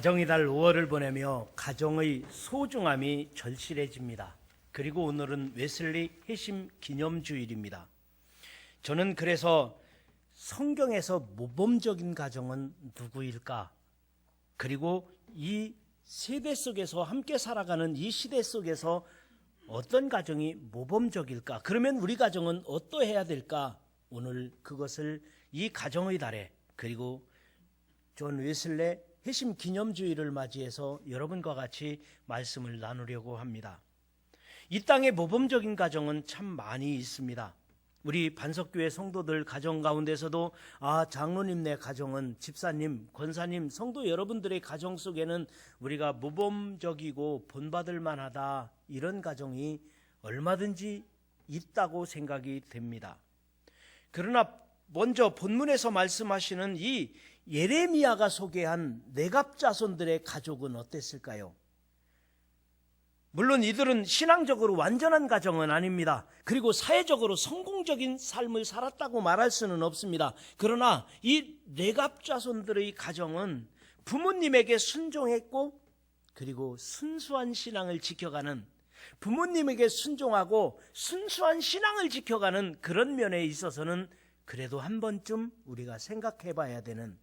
가정의 달 5월을 보내며 가정의 소중함이 절실해집니다. 그리고 오늘은 웨슬리 회심 기념주일입니다. 저는 그래서 성경에서 모범적인 가정은 누구일까? 그리고 이 세대 속에서 함께 살아가는 이 시대 속에서 어떤 가정이 모범적일까? 그러면 우리 가정은 어떠해야 될까? 오늘 그것을 이 가정의 달에, 그리고 존 웨슬리 회심 기념주일을 맞이해서 여러분과 같이 말씀을 나누려고 합니다. 이 땅에 모범적인 가정은 참 많이 있습니다. 우리 반석교회 성도들 가정 가운데서도 장로님네 가정은, 집사님, 권사님, 성도 여러분들의 가정 속에는 우리가 모범적이고 본받을 만하다, 이런 가정이 얼마든지 있다고 생각이 됩니다. 그러나 먼저 본문에서 말씀하시는 이 예레미야가 소개한 네갑 자손들의 가족은 어땠을까요? 물론 이들은 신앙적으로 완전한 가정은 아닙니다. 그리고 사회적으로 성공적인 삶을 살았다고 말할 수는 없습니다. 그러나 이 네갑 자손들의 가정은 부모님에게 순종했고, 그리고 순수한 신앙을 지켜가는, 부모님에게 순종하고 순수한 신앙을 지켜가는 그런 면에 있어서는 그래도 한 번쯤 우리가 생각해 봐야 되는,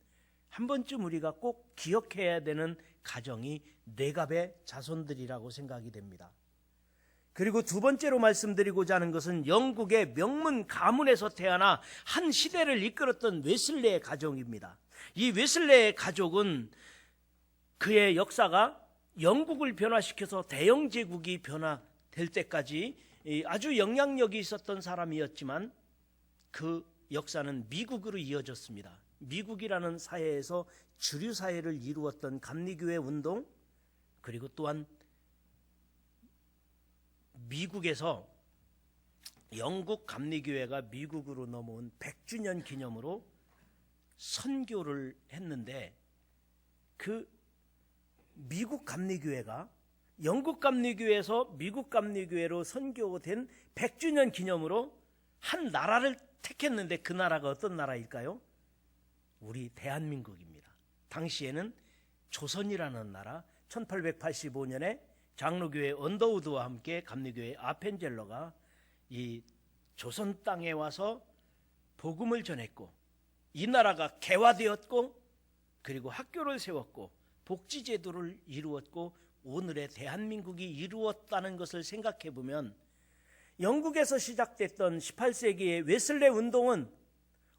한 번쯤 우리가 꼭 기억해야 되는 가정이 네갑의 자손들이라고 생각이 됩니다. 그리고 두 번째로 말씀드리고자 하는 것은 영국의 명문 가문에서 태어나 한 시대를 이끌었던 웨슬리의 가족입니다. 이 웨슬리의 가족은 그의 역사가 영국을 변화시켜서 대영 제국이 변화될 때까지 아주 영향력이 있었던 사람이었지만 그 역사는 미국으로 이어졌습니다. 미국이라는 사회에서 주류 사회를 이루었던 감리교회 운동, 그리고 또한 미국에서 영국 감리교회가 미국으로 넘어온 100주년 기념으로 선교를 했는데, 그 미국 감리교회가 영국 감리교회에서 미국 감리교회로 선교된 100주년 기념으로 한 나라를 택했는데, 그 나라가 어떤 나라일까요? 우리 대한민국입니다. 당시에는 조선이라는 나라, 1885년에 장로교회 언더우드와 함께 감리교회 아펜젤러가 이 조선 땅에 와서 복음을 전했고, 이 나라가 개화되었고, 그리고 학교를 세웠고, 복지제도를 이루었고, 오늘의 대한민국이 이루었다는 것을 생각해 보면, 영국에서 시작됐던 18세기의 웨슬리 운동은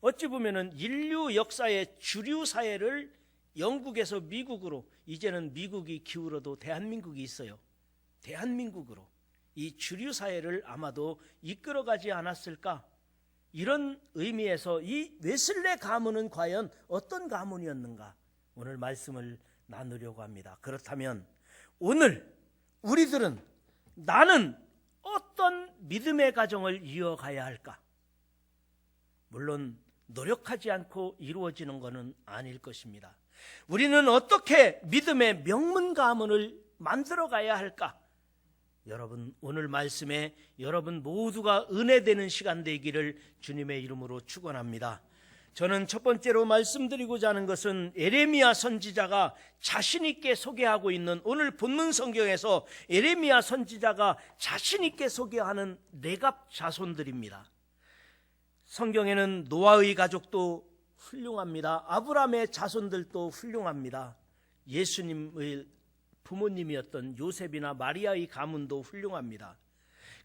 어찌 보면 인류 역사의 주류 사회를 영국에서 미국으로, 이제는 미국이 기울어도 대한민국이 있어요. 대한민국으로 이 주류 사회를 아마도 이끌어가지 않았을까? 이런 의미에서 이 웨슬리 가문은 과연 어떤 가문이었는가? 오늘 말씀을 나누려고 합니다. 그렇다면 오늘 우리들은, 나는 어떤 믿음의 가정을 이어가야 할까? 물론 노력하지 않고 이루어지는 것은 아닐 것입니다. 우리는 어떻게 믿음의 명문 가문을 만들어 가야 할까? 여러분, 오늘 말씀에 여러분 모두가 은혜되는 시간 되기를 주님의 이름으로 축원합니다. 저는 첫 번째로 말씀드리고자 하는 것은 예레미야 선지자가 자신 있게 소개하고 있는, 오늘 본문 성경에서 예레미야 선지자가 자신 있게 소개하는 네갑 자손들입니다. 성경에는 노아의 가족도 훌륭합니다. 아브라함의 자손들도 훌륭합니다. 예수님의 부모님이었던 요셉이나 마리아의 가문도 훌륭합니다.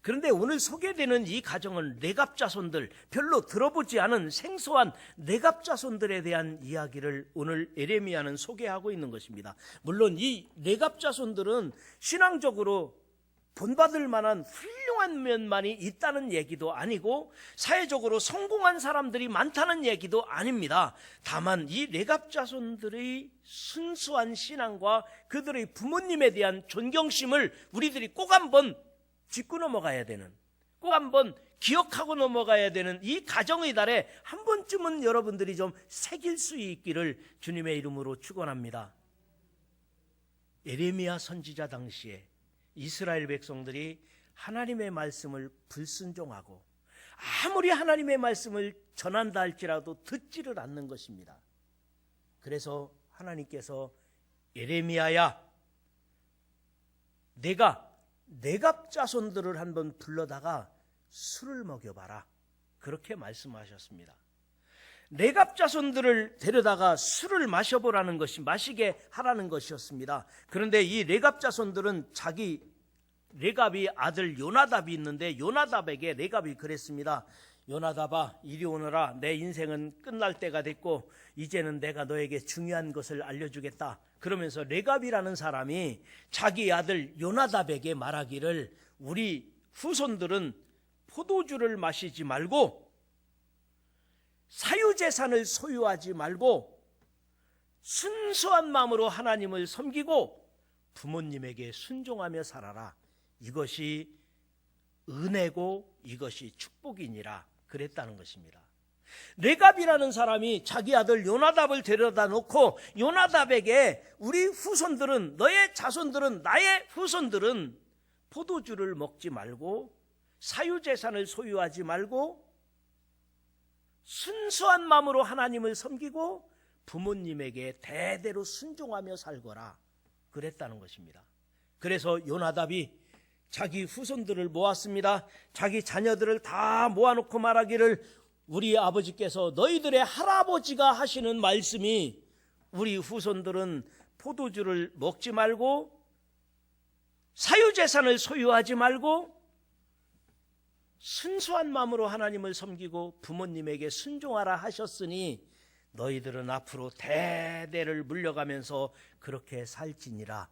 그런데 오늘 소개되는 이 가정은 네갑 자손들, 별로 들어보지 않은 생소한 네갑 자손들에 대한 이야기를 오늘 예레미야는 소개하고 있는 것입니다. 물론 이 네갑 자손들은 신앙적으로 본받을 만한 훌륭한 면만이 있다는 얘기도 아니고, 사회적으로 성공한 사람들이 많다는 얘기도 아닙니다. 다만 이 네갑 자손들의 순수한 신앙과 그들의 부모님에 대한 존경심을 우리들이 꼭 한번 짚고 넘어가야 되는, 꼭 한번 기억하고 넘어가야 되는 이 가정의 달에 한 번쯤은 여러분들이 좀 새길 수 있기를 주님의 이름으로 축원합니다. 예레미야 선지자 당시에 이스라엘 백성들이 하나님의 말씀을 불순종하고 아무리 하나님의 말씀을 전한다 할지라도 듣지를 않는 것입니다. 그래서 하나님께서 예레미야야, 내가 내갑 자손들을 한번 불러다가 술을 먹여봐라. 그렇게 말씀하셨습니다. 내갑 자손들을 데려다가 술을 마셔보라는 것이, 마시게 하라는 것이었습니다. 그런데 이 레갑 자손들은 자기 레갑이 아들 요나답이 있는데 요나답에게 레갑이 그랬습니다. 요나답아, 이리 오너라. 내 인생은 끝날 때가 됐고 이제는 내가 너에게 중요한 것을 알려주겠다. 그러면서 레갑이라는 사람이 자기 아들 요나답에게 말하기를, 우리 후손들은 포도주를 마시지 말고 사유재산을 소유하지 말고 순수한 마음으로 하나님을 섬기고 부모님에게 순종하며 살아라. 이것이 은혜고 이것이 축복이니라 그랬다는 것입니다. 레갑이라는 사람이 자기 아들 요나답을 데려다 놓고 요나답에게 우리 후손들은, 너의 자손들은, 나의 후손들은 포도주를 먹지 말고 사유재산을 소유하지 말고 순수한 마음으로 하나님을 섬기고 부모님에게 대대로 순종하며 살거라 그랬다는 것입니다. 그래서 요나답이 자기 후손들을 모았습니다. 자기 자녀들을 다 모아놓고 말하기를, 우리 아버지께서 너희들의 할아버지가 하시는 말씀이, 우리 후손들은 포도주를 먹지 말고 사유재산을 소유하지 말고 순수한 마음으로 하나님을 섬기고 부모님에게 순종하라 하셨으니 너희들은 앞으로 대대를 물려가면서 그렇게 살지니라.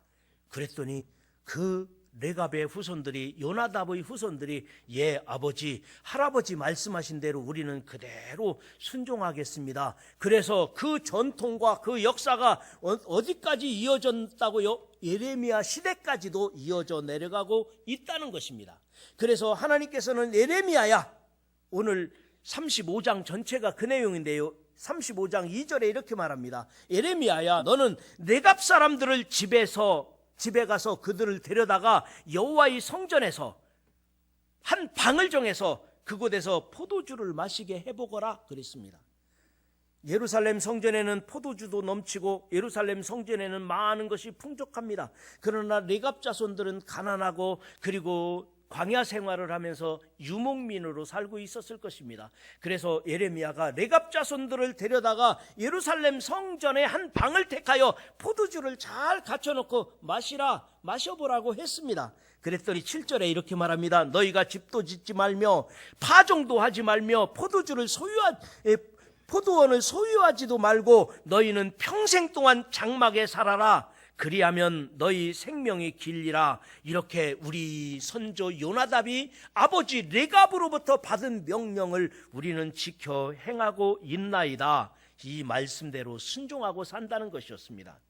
그랬더니 그 레갑의 후손들이, 요나답의 후손들이, 예 아버지, 할아버지 말씀하신 대로 우리는 그대로 순종하겠습니다. 그래서 그 전통과 그 역사가 어디까지 이어졌다고요? 예레미야 시대까지도 이어져 내려가고 있다는 것입니다. 그래서 하나님께서는 예레미야야, 오늘 35장 전체가 그 내용인데요, 35장 2절에 이렇게 말합니다. 예레미야야, 너는 레갑 사람들을 집에 가서 그들을 데려다가 여호와의 성전에서 한 방을 정해서 그곳에서 포도주를 마시게 해보거라 그랬습니다. 예루살렘 성전에는 포도주도 넘치고 예루살렘 성전에는 많은 것이 풍족합니다. 그러나 레갑 자손들은 가난하고 그리고 광야 생활을 하면서 유목민으로 살고 있었을 것입니다. 그래서 예레미야가 레갑 자손들을 데려다가 예루살렘 성전의 한 방을 택하여 포도주를 잘 갖춰놓고 마셔보라고 했습니다. 그랬더니 7절에 이렇게 말합니다. 너희가 집도 짓지 말며 파종도 하지 말며 포도원을 소유하지도 말고 너희는 평생 동안 장막에 살아라. 그리하면 너희 생명이 길리라. 이렇게 우리 선조 요나답이 아버지 레갑으로부터 받은 명령을 우리는 지켜 행하고 있나이다. 이 말씀대로 순종하고 산다는 것이었습니다.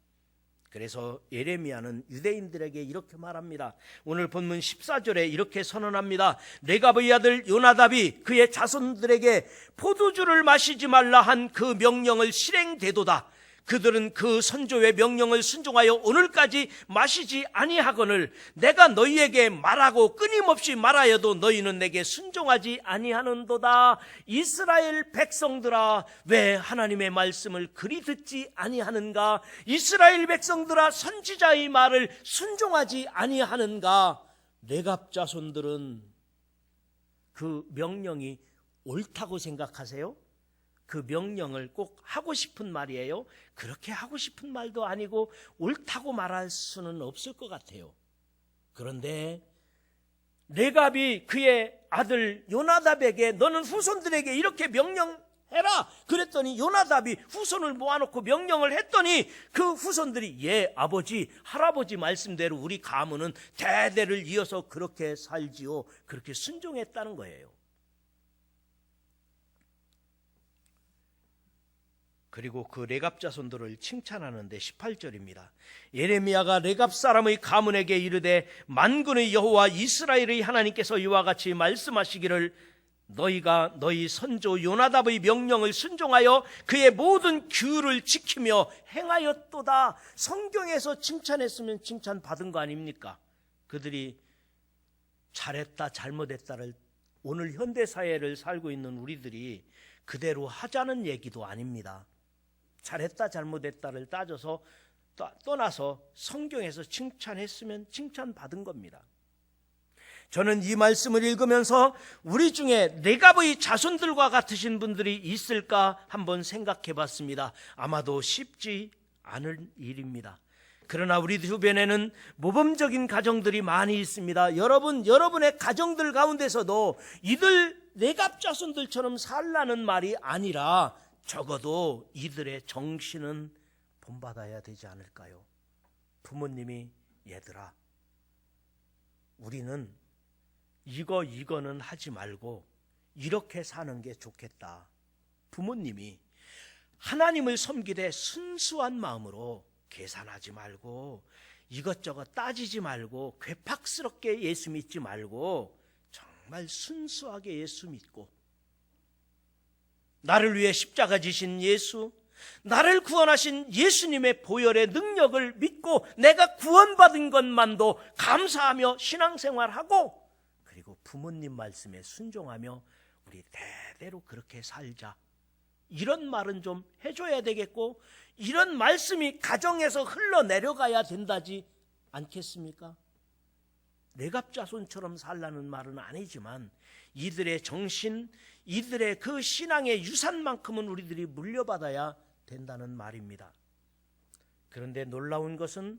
그래서 예레미야는 유대인들에게 이렇게 말합니다. 오늘 본문 14절에 이렇게 선언합니다. 레갑의 아들 요나답이 그의 자손들에게 포도주를 마시지 말라 한 그 명령을 실행되도다. 그들은 그 선조의 명령을 순종하여 오늘까지 마시지 아니하거늘 내가 너희에게 말하고 끊임없이 말하여도 너희는 내게 순종하지 아니하는도다. 이스라엘 백성들아, 왜 하나님의 말씀을 그리 듣지 아니하는가? 이스라엘 백성들아, 선지자의 말을 순종하지 아니하는가? 레갑 자손들은 그 명령이 옳다고 생각하세요? 그 명령을 꼭 하고 싶은 말이에요? 그렇게 하고 싶은 말도 아니고 옳다고 말할 수는 없을 것 같아요. 그런데 레갑이 그의 아들 요나답에게 너는 후손들에게 이렇게 명령해라 그랬더니 요나답이 후손을 모아놓고 명령을 했더니 그 후손들이 예 아버지 할아버지 말씀대로 우리 가문은 대대를 이어서 그렇게 살지요, 그렇게 순종했다는 거예요. 그리고 그 레갑 자손들을 칭찬하는데 18절입니다. 예레미야가 레갑 사람의 가문에게 이르되 만군의 여호와 이스라엘의 하나님께서 이와 같이 말씀하시기를 너희가 너희 선조 요나답의 명령을 순종하여 그의 모든 규를 지키며 행하였도다. 성경에서 칭찬했으면 칭찬받은 거 아닙니까? 그들이 잘했다 잘못했다를 오늘 현대사회를 살고 있는 우리들이 그대로 하자는 얘기도 아닙니다. 잘했다 잘못했다를 따져서 떠나서 성경에서 칭찬했으면 칭찬받은 겁니다. 저는 이 말씀을 읽으면서 우리 중에 레갑의 자손들과 같으신 분들이 있을까 한번 생각해 봤습니다. 아마도 쉽지 않을 일입니다. 그러나 우리 주변에는 모범적인 가정들이 많이 있습니다. 여러분의 가정들 가운데서도 이들 레갑 자손들처럼 살라는 말이 아니라 적어도 이들의 정신은 본받아야 되지 않을까요? 부모님이 얘들아, 우리는 이거는 하지 말고 이렇게 사는 게 좋겠다. 부모님이 하나님을 섬기되 순수한 마음으로 계산하지 말고 이것저것 따지지 말고 괴팍스럽게 예수 믿지 말고 정말 순수하게 예수 믿고 나를 위해 십자가 지신 예수, 나를 구원하신 예수님의 보혈의 능력을 믿고 내가 구원받은 것만도 감사하며 신앙생활하고 그리고 부모님 말씀에 순종하며 우리 대대로 그렇게 살자. 이런 말은 좀 해줘야 되겠고 이런 말씀이 가정에서 흘러내려가야 된다지 않겠습니까? 레갑 자손처럼 살라는 말은 아니지만 이들의 정신, 이들의 그 신앙의 유산만큼은 우리들이 물려받아야 된다는 말입니다. 그런데 놀라운 것은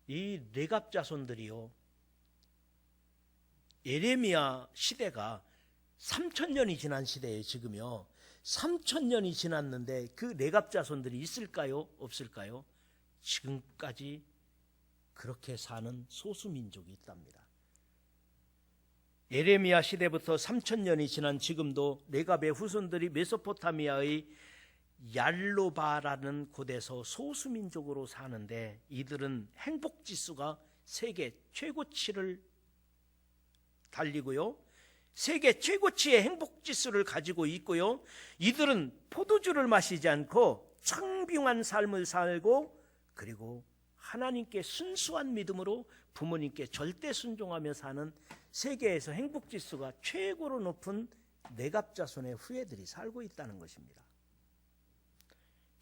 이 레갑 자손들이요, 예레미야 시대가 3000년이 지난 시대에 지금요 3000년이 지났는데 그 레갑 자손들이 있을까요? 없을까요? 지금까지 그렇게 사는 소수민족이 있답니다. 예레미야 시대부터 3000년이 지난 지금도 레갑의 후손들이 메소포타미아의 얄로바라는 곳에서 소수민족으로 사는데 이들은 행복지수가 세계 최고치를 달리고요, 세계 최고치의 행복지수를 가지고 있고요, 이들은 포도주를 마시지 않고 청빙한 삶을 살고 그리고 하나님께 순수한 믿음으로 부모님께 절대 순종하며 사는 세계에서 행복지수가 최고로 높은 레갑 자손의 후예들이 살고 있다는 것입니다.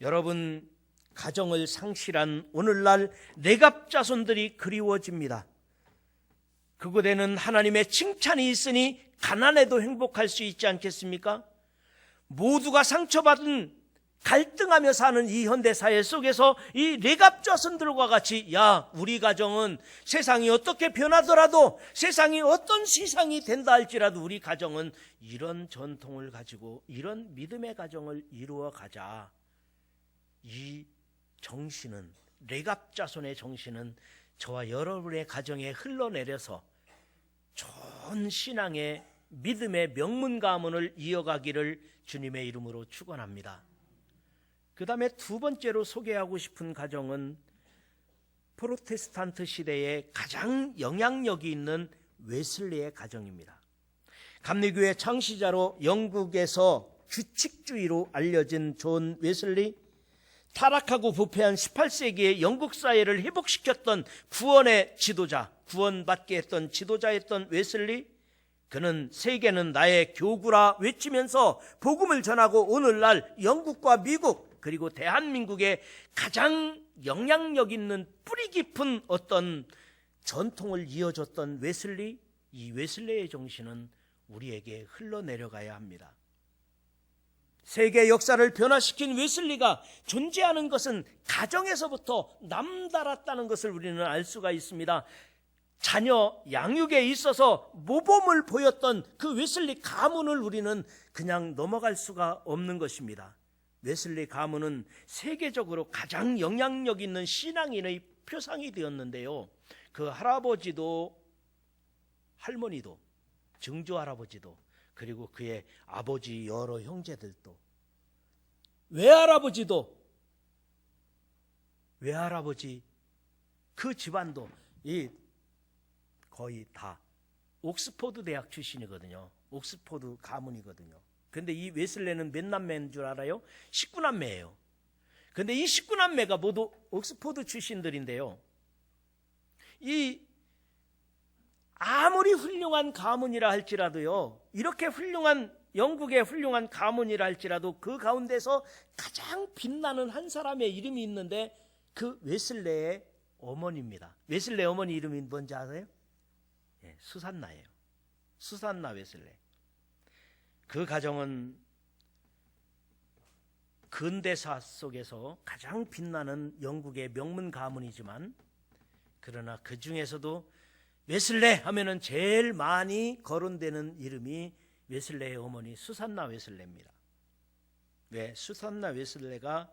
여러분, 가정을 상실한 오늘날 레갑 자손들이 그리워집니다. 그곳에는 하나님의 칭찬이 있으니 가난해도 행복할 수 있지 않겠습니까? 모두가 상처받은 갈등하며 사는 이 현대사회 속에서 이 레갑 자손들과 같이 야, 우리 가정은 세상이 어떻게 변하더라도 세상이 어떤 세상이 된다 할지라도 우리 가정은 이런 전통을 가지고 이런 믿음의 가정을 이루어 가자. 이 정신은, 레갑 자손의 정신은 저와 여러분의 가정에 흘러내려서 좋은 신앙의 믿음의 명문 가문을 이어가기를 주님의 이름으로 축원합니다. 그 다음에 두 번째로 소개하고 싶은 가정은 프로테스탄트 시대에 가장 영향력이 있는 웨슬리의 가정입니다. 감리교회 창시자로 영국에서 규칙주의로 알려진 존 웨슬리, 타락하고 부패한 18세기의 영국 사회를 회복시켰던 구원의 지도자, 구원받게 했던 지도자였던 웨슬리, 그는 세계는 나의 교구라 외치면서 복음을 전하고 오늘날 영국과 미국 그리고 대한민국에 가장 영향력 있는 뿌리 깊은 어떤 전통을 이어줬던 웨슬리, 이 웨슬리의 정신은 우리에게 흘러내려가야 합니다. 세계 역사를 변화시킨 웨슬리가 존재하는 것은 가정에서부터 남달았다는 것을 우리는 알 수가 있습니다. 자녀 양육에 있어서 모범을 보였던 그 웨슬리 가문을 우리는 그냥 넘어갈 수가 없는 것입니다. 웨슬리 가문은 세계적으로 가장 영향력 있는 신앙인의 표상이 되었는데요, 그 할아버지도 할머니도 증조 할아버지도 그리고 그의 아버지 여러 형제들도 외할아버지도 외할아버지 그 집안도 거의 다 옥스포드 대학 출신이거든요. 옥스포드 가문이거든요. 근데 이 웨슬리는 몇 남매인 줄 알아요? 19남매예요. 근데 이 19남매가 모두 옥스포드 출신들인데요, 이 아무리 훌륭한 가문이라 할지라도요, 이렇게 훌륭한 영국의 훌륭한 가문이라 할지라도 그 가운데서 가장 빛나는 한 사람의 이름이 있는데 그 웨슬레의 어머니입니다. 웨슬레 어머니 이름이 뭔지 아세요? 예, 수산나예요. 수산나 웨슬레. 그 가정은 근대사 속에서 가장 빛나는 영국의 명문 가문이지만, 그러나 그 중에서도 웨슬레 하면은 제일 많이 거론되는 이름이 웨슬레의 어머니 수산나 웨슬레입니다. 왜? 수산나 웨슬레가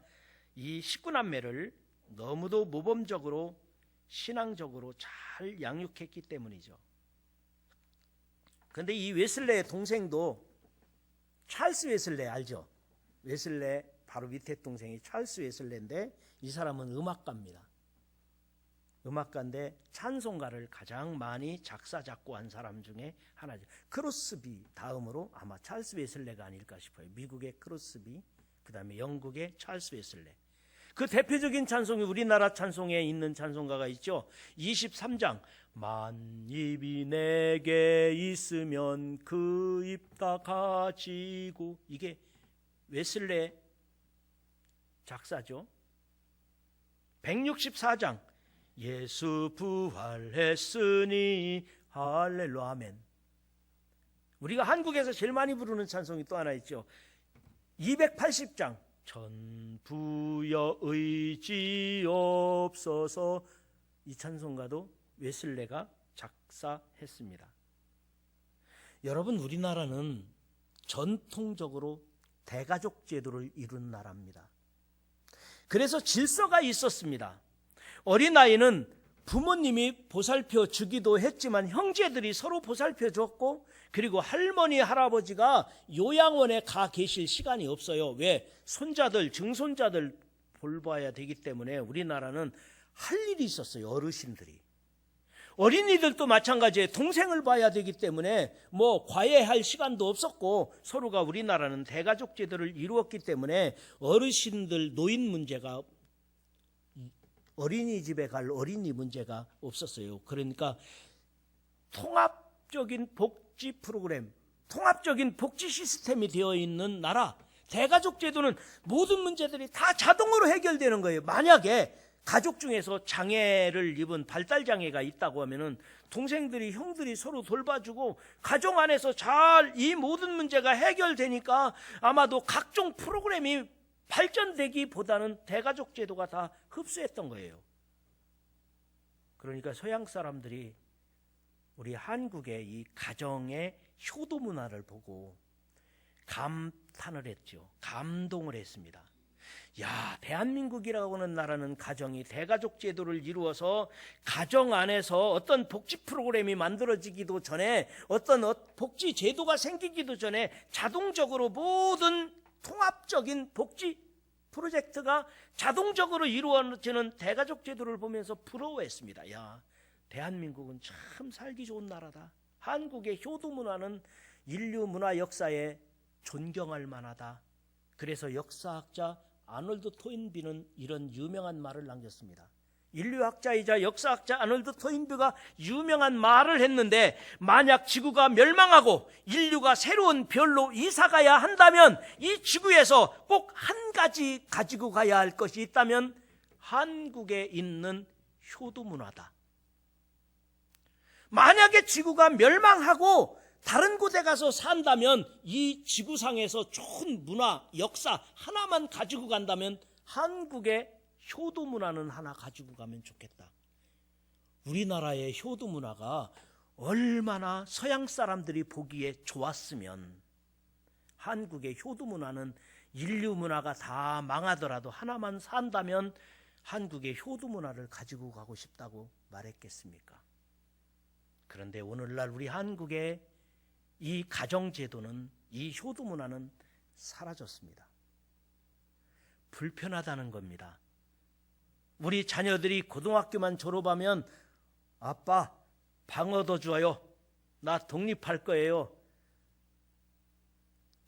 이 19남매를 너무도 모범적으로 신앙적으로 잘 양육했기 때문이죠. 그런데 이 웨슬레의 동생도 찰스 웨슬레 알죠? 웨슬레 바로 밑에 동생이 찰스 웨슬레인데, 이 사람은 음악가입니다. 음악가인데 찬송가를 가장 많이 작사 작곡한 사람 중에 하나죠. 크로스비 다음으로 아마 찰스 웨슬레가 아닐까 싶어요. 미국의 크로스비, 그 다음에 영국의 찰스 웨슬레. 그 대표적인 찬송이 우리나라 찬송에 있는 찬송가가 있죠. 23장 만입이 내게 있으면 그 입 다 가지고, 이게 웨슬레 작사죠. 164장 예수 부활했으니 할렐루야 아멘. 우리가 한국에서 제일 많이 부르는 찬송이 또 하나 있죠. 280장 전부여 의지없어서, 이 찬송가도 웨슬레가 작사했습니다. 여러분, 우리나라는 전통적으로 대가족 제도를 이룬 나라입니다. 그래서 질서가 있었습니다. 어린아이는 부모님이 보살펴 주기도 했지만 형제들이 서로 보살펴 줬고, 그리고 할머니 할아버지가 요양원에 가 계실 시간이 없어요. 왜? 손자들 증손자들 볼봐야 되기 때문에 우리나라는 할 일이 있었어요. 어르신들이. 어린이들도 마찬가지예요. 동생을 봐야 되기 때문에 뭐 과외할 시간도 없었고, 서로가 우리나라는 대가족 제도를 이루었기 때문에 어르신들 노인 문제가, 어린이집에 갈 어린이 문제가 없었어요. 그러니까 통합적인 복지 프로그램, 통합적인 복지 시스템이 되어 있는 나라, 대가족 제도는 모든 문제들이 다 자동으로 해결되는 거예요. 만약에 가족 중에서 장애를 입은 발달장애가 있다고 하면은 동생들이 형들이 서로 돌봐주고 가정 안에서 잘 이 모든 문제가 해결되니까 아마도 각종 프로그램이 발전되기보다는 대가족 제도가 다 흡수했던 거예요. 그러니까 서양 사람들이 우리 한국의 이 가정의 효도 문화를 보고 감탄을 했죠. 감동을 했습니다. 야, 대한민국이라고 하는 나라는 가정이 대가족 제도를 이루어서 가정 안에서 어떤 복지 프로그램이 만들어지기도 전에, 어떤 복지 제도가 생기기도 전에 자동적으로 모든 통합적인 복지 프로젝트가 자동적으로 이루어지는 대가족 제도를 보면서 부러워했습니다. 야, 대한민국은 참 살기 좋은 나라다. 한국의 효도 문화는 인류 문화 역사에 존경할 만하다. 그래서 역사학자 아놀드 토인비는 이런 유명한 말을 남겼습니다. 인류학자이자 역사학자 아놀드 토인비가 유명한 말을 했는데, 만약 지구가 멸망하고 인류가 새로운 별로 이사가야 한다면 이 지구에서 꼭 한 가지 가지고 가야 할 것이 있다면 한국에 있는 효도 문화다. 만약에 지구가 멸망하고 다른 곳에 가서 산다면 이 지구상에서 좋은 문화, 역사 하나만 가지고 간다면 한국의 효도 문화는 하나 가지고 가면 좋겠다. 우리나라의 효도 문화가 얼마나 서양 사람들이 보기에 좋았으면, 한국의 효도 문화는 인류 문화가 다 망하더라도 하나만 산다면 한국의 효도 문화를 가지고 가고 싶다고 말했겠습니까? 그런데 오늘날 우리 한국의 이 가정제도는, 이 효도 문화는 사라졌습니다. 불편하다는 겁니다. 우리 자녀들이 고등학교만 졸업하면 아빠 방 얻어줘요. 나 독립할 거예요.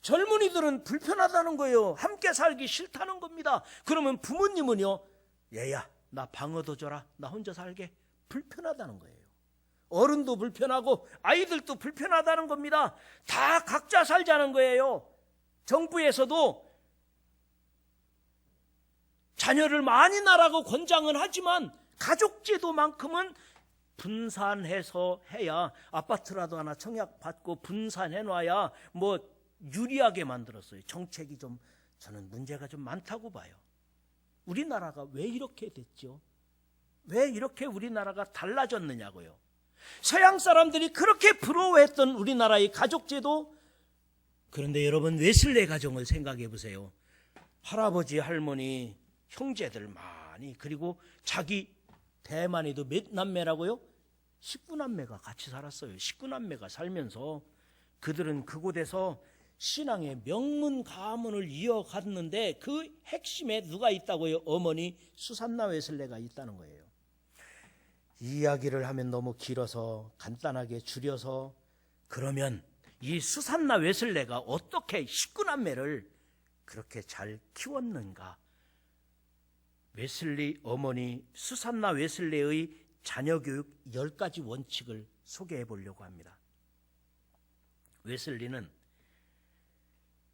젊은이들은 불편하다는 거예요. 함께 살기 싫다는 겁니다. 그러면 부모님은요, 얘야 나 방 얻어줘라. 나 혼자 살게. 불편하다는 거예요. 어른도 불편하고 아이들도 불편하다는 겁니다. 다 각자 살자는 거예요. 정부에서도 자녀를 많이 낳으라고 권장은 하지만 가족제도만큼은 분산해서 해야, 아파트라도 하나 청약받고 분산해놔야 뭐 유리하게 만들었어요. 정책이 좀 저는 문제가 좀 많다고 봐요. 우리나라가 왜 이렇게 됐죠? 왜 이렇게 우리나라가 달라졌느냐고요. 서양 사람들이 그렇게 부러워했던 우리나라의 가족제도, 그런데 여러분 웨슬레 가정을 생각해 보세요. 할아버지, 할머니, 형제들 많이, 그리고 자기 대만에도 몇 남매라고요? 19남매가 같이 살았어요. 19남매가 살면서 그들은 그곳에서 신앙의 명문 가문을 이어갔는데 그 핵심에 누가 있다고요? 어머니 수산나 웨슬레가 있다는 거예요. 이야기를 하면 너무 길어서 간단하게 줄여서, 그러면 이 수산나 웨슬레가 어떻게 19남매를 그렇게 잘 키웠는가? 웨슬리 어머니 수산나 웨슬레의 자녀교육 10가지 원칙을 소개해 보려고 합니다. 웨슬리는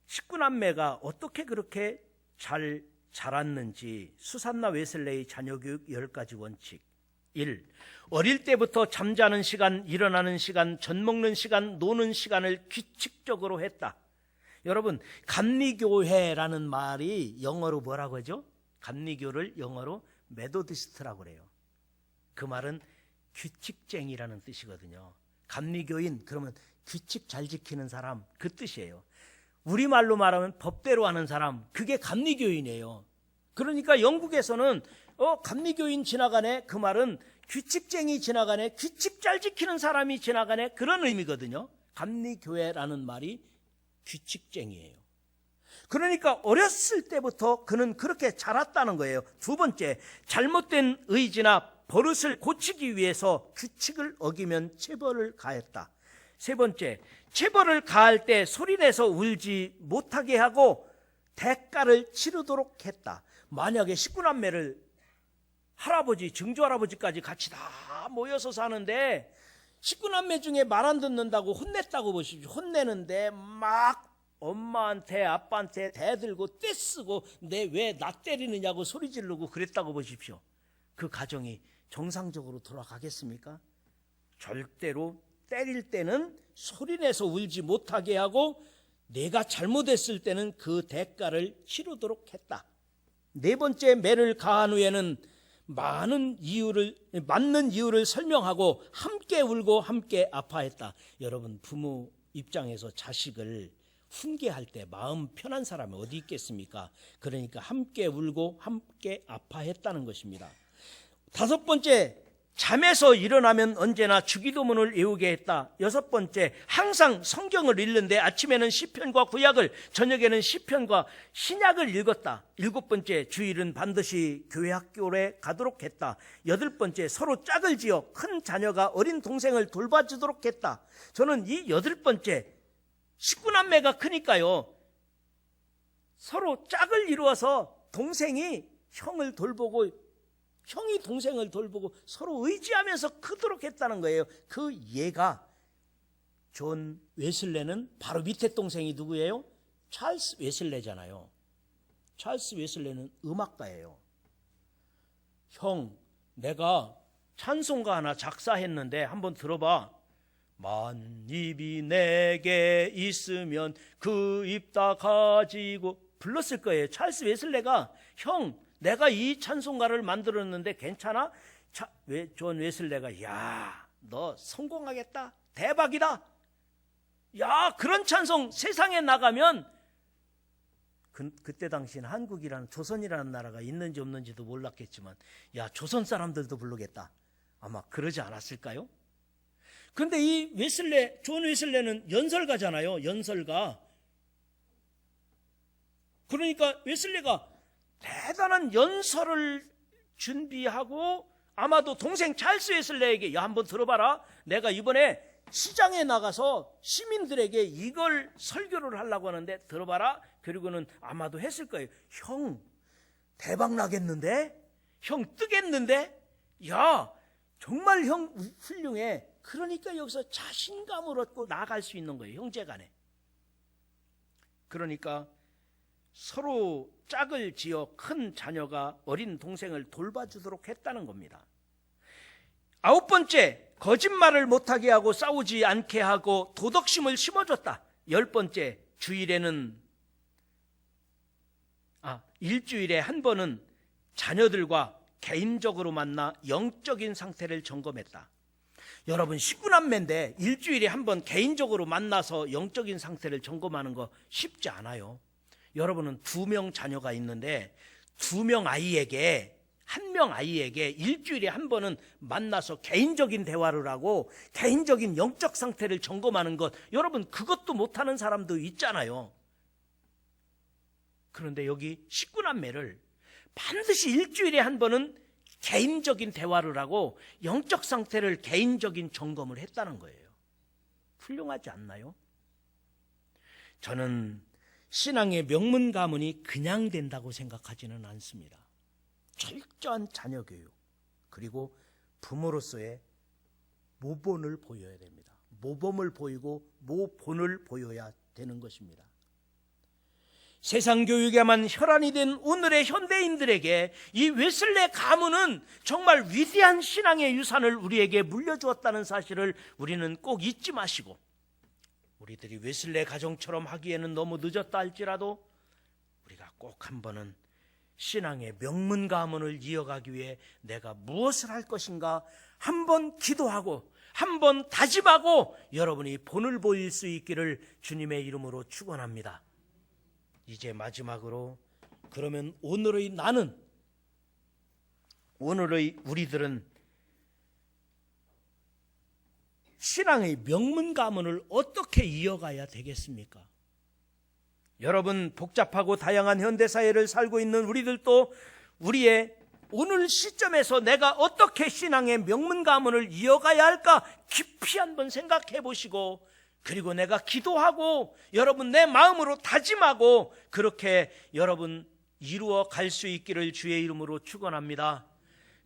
19남매가 어떻게 그렇게 잘 자랐는지, 수산나 웨슬레의 자녀교육 10가지 원칙. 1. 어릴 때부터 잠자는 시간, 일어나는 시간, 젖 먹는 시간, 노는 시간을 규칙적으로 했다. 여러분, 감리교회라는 말이 영어로 뭐라고 하죠? 감리교를 영어로 메도디스트라고 그래요. 그 말은 규칙쟁이라는 뜻이거든요. 감리교인, 그러면 규칙 잘 지키는 사람, 그 뜻이에요. 우리말로 말하면 법대로 하는 사람, 그게 감리교인이에요. 그러니까 영국에서는 감리교인 지나가네, 그 말은 규칙쟁이 지나가네, 규칙 잘 지키는 사람이 지나가네, 그런 의미거든요. 감리교회라는 말이 규칙쟁이에요. 그러니까 어렸을 때부터 그는 그렇게 자랐다는 거예요. 두 번째, 잘못된 의지나 버릇을 고치기 위해서 규칙을 어기면 체벌을 가했다. 세 번째, 체벌을 가할 때 소리내서 울지 못하게 하고 대가를 치르도록 했다. 만약에 19남매를 할아버지, 증조할아버지까지 같이 다 모여서 사는데 19남매 중에 말 안 듣는다고 혼냈다고 보십시오. 혼내는데 막 엄마한테 아빠한테 대들고 떼쓰고 내 왜 나 때리느냐고 소리 지르고 그랬다고 보십시오. 그 가정이 정상적으로 돌아가겠습니까? 절대로. 때릴 때는 소리내서 울지 못하게 하고 내가 잘못했을 때는 그 대가를 치르도록 했다. 네 번째, 매를 가한 후에는 맞는 이유를 설명하고 함께 울고 함께 아파했다. 여러분, 부모 입장에서 자식을 훈계할 때 마음 편한 사람이 어디 있겠습니까? 그러니까 함께 울고 함께 아파했다는 것입니다. 다섯 번째, 잠에서 일어나면 언제나 주기도문을 외우게 했다. 여섯 번째, 항상 성경을 읽는데 아침에는 시편과 구약을, 저녁에는 시편과 신약을 읽었다. 일곱 번째, 주일은 반드시 교회 학교에 가도록 했다. 여덟 번째, 서로 짝을 지어 큰 자녀가 어린 동생을 돌봐주도록 했다. 저는 이 여덟 번째, 19남매가 크니까요, 서로 짝을 이루어서 동생이 형을 돌보고 형이 동생을 돌보고 서로 의지하면서 크도록 했다는 거예요. 그 예가, 존 웨슬레는 바로 밑에 동생이 누구예요? 찰스 웨슬레잖아요. 찰스 웨슬레는 음악가예요. 형, 내가 찬송가 하나 작사했는데 한번 들어봐. 만입이 내게 있으면 그 입 다 가지고, 불렀을 거예요. 찰스 웨슬레가, 형, 내가 이 찬송가를 만들었는데 괜찮아? 존 웨슬레가, 야, 너 성공하겠다, 대박이다, 야, 그런 찬송 세상에 나가면, 그때 당시엔 한국이라는, 조선이라는 나라가 있는지 없는지도 몰랐겠지만, 야, 조선 사람들도 부르겠다, 아마 그러지 않았을까요? 근데 이 웨슬레, 존 웨슬레는 연설가잖아요. 연설가. 그러니까 웨슬레가 대단한 연설을 준비하고, 아마도 동생 찰스 웨슬레에게, 야, 한번 들어봐라, 내가 이번에 시장에 나가서 시민들에게 이걸 설교를 하려고 하는데 들어봐라. 그리고는 아마도 했을 거예요. 형, 대박 나겠는데? 형 뜨겠는데? 야, 정말 형 훌륭해. 그러니까 여기서 자신감을 얻고 나아갈 수 있는 거예요, 형제간에. 그러니까 서로 짝을 지어 큰 자녀가 어린 동생을 돌봐주도록 했다는 겁니다. 9번째, 거짓말을 못하게 하고 싸우지 않게 하고 도덕심을 심어줬다. 10번째, 일주일에 한 번은 자녀들과 개인적으로 만나 영적인 상태를 점검했다. 여러분, 식구남매인데 일주일에 한 번 개인적으로 만나서 영적인 상태를 점검하는 거 쉽지 않아요. 여러분은 2명 자녀가 있는데 2명 아이에게, 1명 아이에게 일주일에 한 번은 만나서 개인적인 대화를 하고 개인적인 영적 상태를 점검하는 것, 여러분 그것도 못하는 사람도 있잖아요. 그런데 여기 식구남매를 반드시 일주일에 한 번은 개인적인 대화를 하고 영적 상태를 개인적인 점검을 했다는 거예요. 훌륭하지 않나요? 저는 신앙의 명문 가문이 그냥 된다고 생각하지는 않습니다. 철저한 자녀 교육, 그리고 부모로서의 모본을 보여야 됩니다. 모범을 보이고 모본을 보여야 되는 것입니다. 세상 교육에만 혈안이 된 오늘의 현대인들에게 이 웨슬레 가문은 정말 위대한 신앙의 유산을 우리에게 물려주었다는 사실을 우리는 꼭 잊지 마시고, 우리들이 웨슬레 가정처럼 하기에는 너무 늦었다 할지라도 우리가 꼭 한 번은 신앙의 명문 가문을 이어가기 위해 내가 무엇을 할 것인가 한번 기도하고 한번 다짐하고 여러분이 본을 보일 수 있기를 주님의 이름으로 축원합니다. 이제 마지막으로, 그러면 오늘의 우리들은 신앙의 명문 가문을 어떻게 이어가야 되겠습니까? 여러분, 복잡하고 다양한 현대사회를 살고 있는 우리들도 우리의 오늘 시점에서 내가 어떻게 신앙의 명문 가문을 이어가야 할까 깊이 한번 생각해 보시고, 그리고 내가 기도하고 여러분 내 마음으로 다짐하고 그렇게 여러분 이루어 갈 수 있기를 주의 이름으로 축원합니다.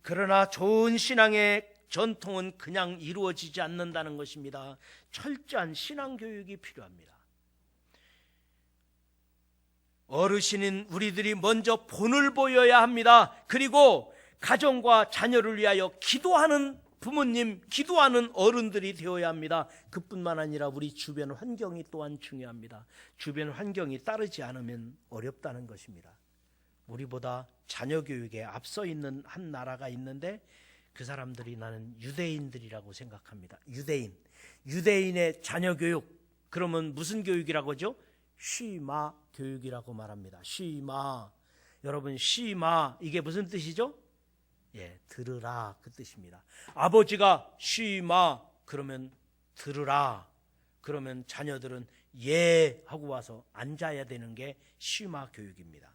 그러나 좋은 신앙의 전통은 그냥 이루어지지 않는다는 것입니다. 철저한 신앙 교육이 필요합니다. 어르신인 우리들이 먼저 본을 보여야 합니다. 그리고 가정과 자녀를 위하여 기도하는 부모님, 기도하는 어른들이 되어야 합니다. 그뿐만 아니라 우리 주변 환경이 또한 중요합니다. 주변 환경이 따르지 않으면 어렵다는 것입니다. 우리보다 자녀 교육에 앞서 있는 한 나라가 있는데 그 사람들이 나는 유대인들이라고 생각합니다. 유대인의 자녀 교육, 그러면 무슨 교육이라고 하죠? 쉬마 교육이라고 말합니다. 쉬마. 여러분, 쉬마 이게 무슨 뜻이죠? 들으라, 그 뜻입니다. 아버지가 쉬마 그러면 들으라, 그러면 자녀들은 예 하고 와서 앉아야 되는 게 쉬마 교육입니다.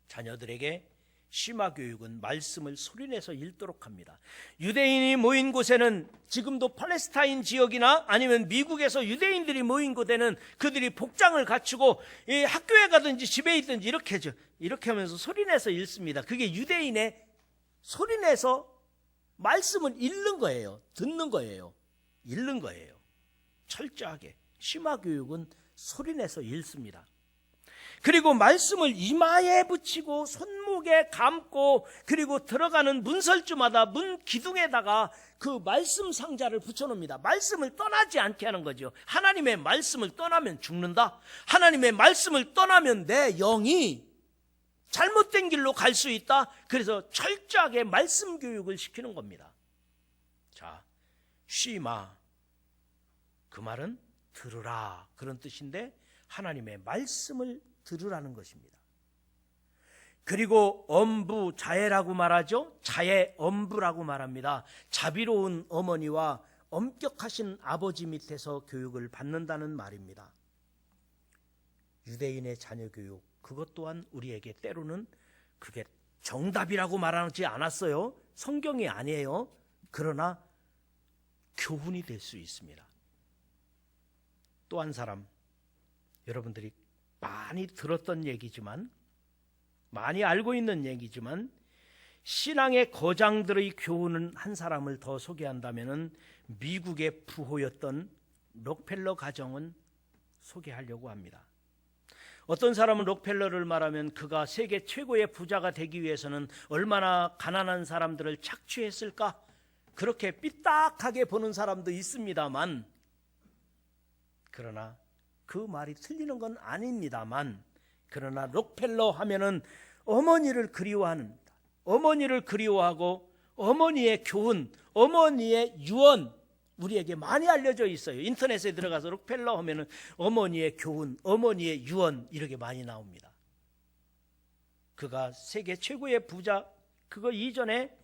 자녀들에게 쉬마 교육은 말씀을 소리내서 읽도록 합니다. 유대인이 모인 곳에는 지금도 팔레스타인 지역이나 아니면 미국에서 유대인들이 모인 곳에는 그들이 복장을 갖추고 학교에 가든지 집에 있든지 이렇게 하면서 소리내서 읽습니다. 그게 유대인의 소리내서 말씀을 읽는 거예요. 듣는 거예요. 읽는 거예요. 철저하게 쉬마 교육은 소리내서 읽습니다. 그리고 말씀을 이마에 붙이고 손목에 감고, 그리고 들어가는 문설주마다 문 기둥에다가 그 말씀 상자를 붙여놓습니다. 말씀을 떠나지 않게 하는 거죠. 하나님의 말씀을 떠나면 죽는다. 하나님의 말씀을 떠나면 내 영이 잘못된 길로 갈 수 있다. 그래서 철저하게 말씀 교육을 시키는 겁니다. 자, 쉬마, 그 말은 들으라 그런 뜻인데 하나님의 말씀을 들으라는 것입니다. 그리고 엄부, 자애라고 말하죠. 자애, 엄부라고 말합니다. 자비로운 어머니와 엄격하신 아버지 밑에서 교육을 받는다는 말입니다. 유대인의 자녀 교육, 그것 또한 우리에게 때로는 그게 정답이라고 말하지 않았어요. 성경이 아니에요. 그러나 교훈이 될 수 있습니다. 또 한 사람, 여러분들이 많이 들었던 얘기지만, 많이 알고 있는 얘기지만, 신앙의 거장들의 교훈은 한 사람을 더 소개한다면 미국의 부호였던 록펠러 가정은 소개하려고 합니다. 어떤 사람은 록펠러를 말하면 그가 세계 최고의 부자가 되기 위해서는 얼마나 가난한 사람들을 착취했을까? 그렇게 삐딱하게 보는 사람도 있습니다만, 그러나 그 말이 틀리는 건 아닙니다만, 그러나 록펠러 하면은 어머니를 그리워하는, 어머니를 그리워하고 어머니의 교훈, 어머니의 유언, 우리에게 많이 알려져 있어요. 인터넷에 들어가서 록펠러 하면은 어머니의 교훈, 어머니의 유언 이렇게 많이 나옵니다. 그가 세계 최고의 부자, 그거 이전에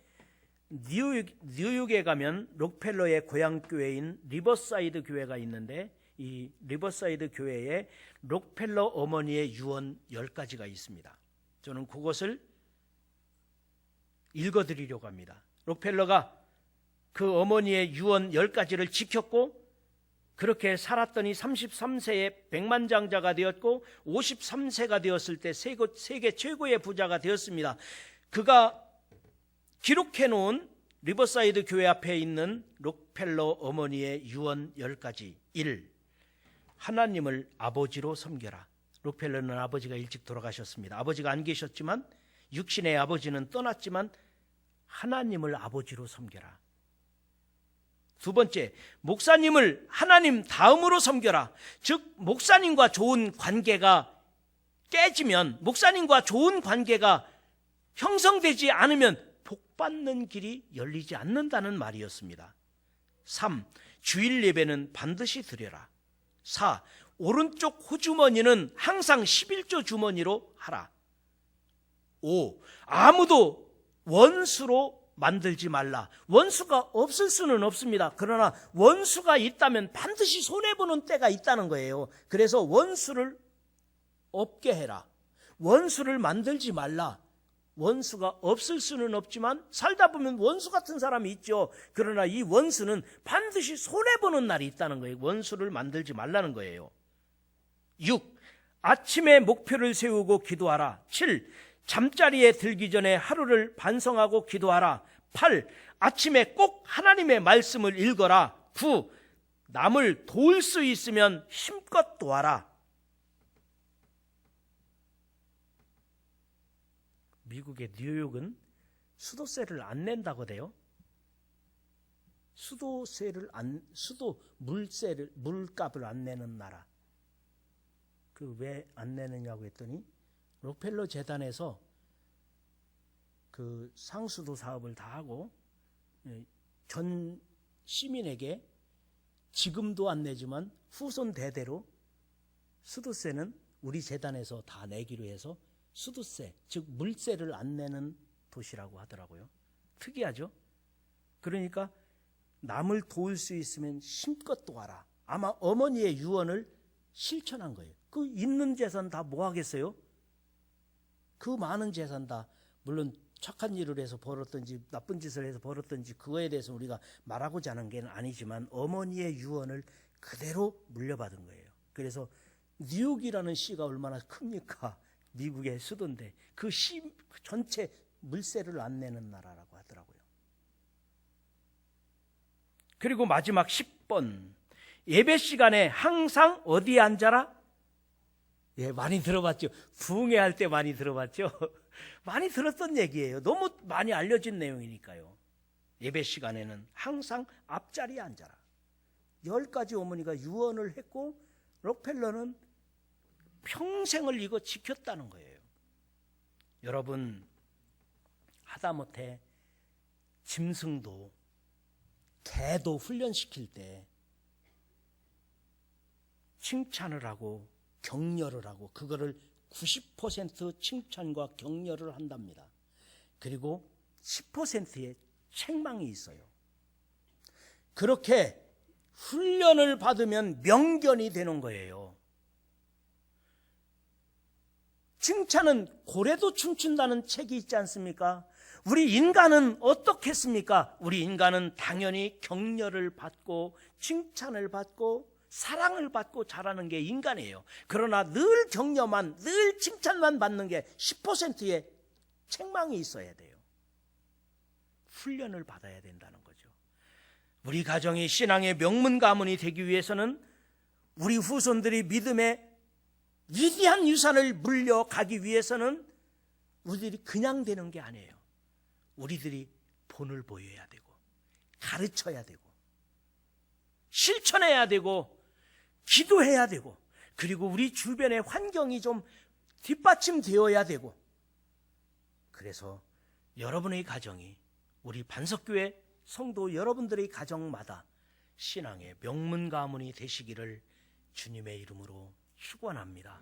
뉴욕에 가면 록펠러의 고향 교회인 리버사이드 교회가 있는데, 이 리버사이드 교회에 록펠러 어머니의 유언 10가지가 있습니다. 저는 그것을 읽어드리려고 합니다. 록펠러가 그 어머니의 유언 10가지를 지켰고, 그렇게 살았더니 33세에 백만장자가 되었고 53세가 되었을 때 세계 최고의 부자가 되었습니다. 그가 기록해 놓은 리버사이드 교회 앞에 있는 록펠러 어머니의 유언 10가지. 1. 하나님을 아버지로 섬겨라. 록펠러는 아버지가 일찍 돌아가셨습니다. 아버지가 안 계셨지만, 육신의 아버지는 떠났지만 하나님을 아버지로 섬겨라. 2번째, 목사님을 하나님 다음으로 섬겨라. 즉 목사님과 좋은 관계가 깨지면, 목사님과 좋은 관계가 형성되지 않으면 복받는 길이 열리지 않는다는 말이었습니다. 3. 주일 예배는 반드시 드려라. 4. 오른쪽 호주머니는 항상 11조 주머니로 하라. 5. 아무도 원수로 만들지 말라. 원수가 없을 수는 없습니다. 그러나 원수가 있다면 반드시 손해보는 때가 있다는 거예요. 그래서 원수를 없게 해라. 원수를 만들지 말라. 원수가 없을 수는 없지만 살다 보면 원수 같은 사람이 있죠. 그러나 이 원수는 반드시 손해보는 날이 있다는 거예요. 원수를 만들지 말라는 거예요. 6. 아침에 목표를 세우고 기도하라. 7. 잠자리에 들기 전에 하루를 반성하고 기도하라. 8. 아침에 꼭 하나님의 말씀을 읽어라. 9. 남을 도울 수 있으면 힘껏 도와라. 미국의 뉴욕은 수도세를 안 낸다고 돼요. 물값을 안 내는 나라. 그 왜 안 내느냐고 했더니 록펠러 재단에서 그 상수도 사업을 다 하고 전 시민에게 지금도 안 내지만 후손 대대로 수도세는 우리 재단에서 다 내기로 해서 수도세, 즉 물세를 안 내는 도시라고 하더라고요. 특이하죠? 그러니까 남을 도울 수 있으면 힘껏 도와라. 아마 어머니의 유언을 실천한 거예요. 그 있는 재산 다 뭐 하겠어요? 그 많은 재산 다, 물론 착한 일을 해서 벌었든지 나쁜 짓을 해서 벌었든지 그거에 대해서 우리가 말하고자 하는 게 아니지만 어머니의 유언을 그대로 물려받은 거예요. 그래서 뉴욕이라는 시가 얼마나 큽니까? 미국의 수도인데 그 시 전체 물세를 안 내는 나라라고 하더라고요. 그리고 마지막 10번, 예배 시간에 항상 어디에 앉아라? 예, 많이 들어봤죠. 부흥회할 때 많이 들어봤죠. 많이 들었던 얘기예요. 너무 많이 알려진 내용이니까요. 예배 시간에는 항상 앞자리에 앉아라. 10가지 어머니가 유언을 했고 록펠러는 평생을 이거 지켰다는 거예요. 여러분, 하다못해 짐승도 개도 훈련시킬 때 칭찬을 하고 격려를 하고 그거를 90% 칭찬과 격려를 한답니다. 그리고 10%의 책망이 있어요. 그렇게 훈련을 받으면 명견이 되는 거예요. 칭찬은 고래도 춤춘다는 책이 있지 않습니까? 우리 인간은 어떻겠습니까? 우리 인간은 당연히 격려를 받고 칭찬을 받고 사랑을 받고 자라는 게 인간이에요. 그러나 늘 격려만, 늘 칭찬만 받는 게 10%의 책망이 있어야 돼요. 훈련을 받아야 된다는 거죠. 우리 가정이 신앙의 명문 가문이 되기 위해서는 우리 후손들이 믿음의 위대한 유산을 물려가기 위해서는 우리들이 그냥 되는 게 아니에요. 우리들이 본을 보여야 되고, 가르쳐야 되고, 실천해야 되고, 기도해야 되고, 그리고 우리 주변의 환경이 좀 뒷받침되어야 되고, 그래서 여러분의 가정이, 우리 반석교회 성도 여러분들의 가정마다 신앙의 명문 가문이 되시기를 주님의 이름으로 축원합니다.